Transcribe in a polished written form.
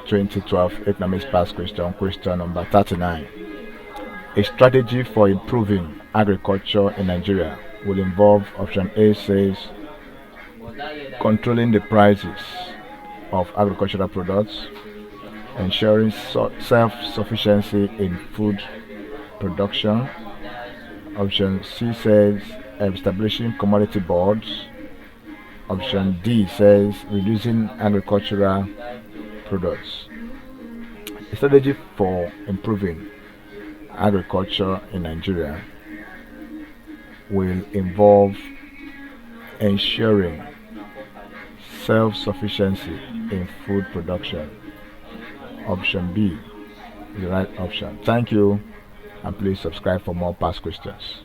2012 Economics Past question number 39. A strategy for improving agriculture in Nigeria will involve option A says controlling the prices of agricultural products, ensuring self-sufficiency in food production. Option C says establishing commodity boards. Option D says reducing agricultural products. A strategy for improving agriculture in Nigeria will involve ensuring self-sufficiency in food production. Option B is the right option. Thank you, and please subscribe for more past questions.